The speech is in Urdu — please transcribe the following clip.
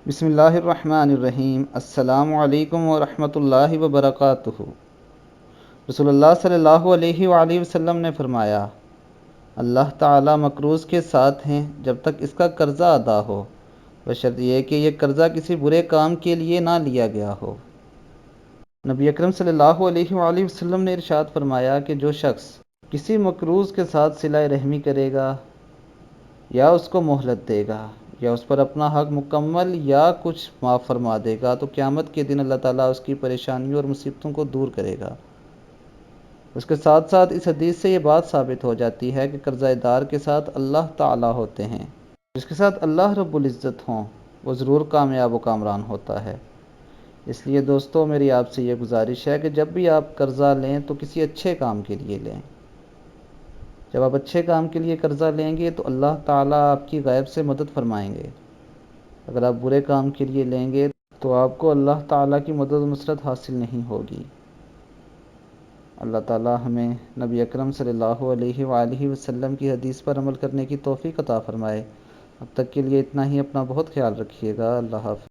بسم اللہ الرحمن الرحیم۔ السلام علیکم ورحمۃ اللہ وبرکاتہ۔ رسول اللہ صلی اللہ علیہ وآلہ وسلم نے فرمایا، اللہ تعالیٰ مقروض کے ساتھ ہیں جب تک اس کا قرضہ ادا ہو، بشرط یہ کہ یہ قرضہ کسی برے کام کے لیے نہ لیا گیا ہو۔ نبی اکرم صلی اللہ علیہ وآلہ وسلم نے ارشاد فرمایا کہ جو شخص کسی مقروض کے ساتھ صلہ رحمی کرے گا یا اس کو مہلت دے گا یا اس پر اپنا حق مکمل یا کچھ معاف فرما دے گا تو قیامت کے دن اللہ تعالیٰ اس کی پریشانیوں اور مصیبتوں کو دور کرے گا۔ اس کے ساتھ ساتھ اس حدیث سے یہ بات ثابت ہو جاتی ہے کہ قرضہ دار کے ساتھ اللہ تعالیٰ ہوتے ہیں۔ جس کے ساتھ اللہ رب العزت ہوں وہ ضرور کامیاب و کامران ہوتا ہے۔ اس لیے دوستو، میری آپ سے یہ گزارش ہے کہ جب بھی آپ قرضہ لیں تو کسی اچھے کام کے لیے لیں۔ جب آپ اچھے کام کے لیے قرضہ لیں گے تو اللہ تعالیٰ آپ کی غیب سے مدد فرمائیں گے۔ اگر آپ برے کام کے لیے لیں گے تو آپ کو اللہ تعالیٰ کی مدد و نصرت حاصل نہیں ہوگی۔ اللہ تعالیٰ ہمیں نبی اکرم صلی اللہ علیہ وآلہ وسلم کی حدیث پر عمل کرنے کی توفیق عطا فرمائے۔ اب تک کے لیے اتنا ہی، اپنا بہت خیال رکھیے گا۔ اللہ حافظ۔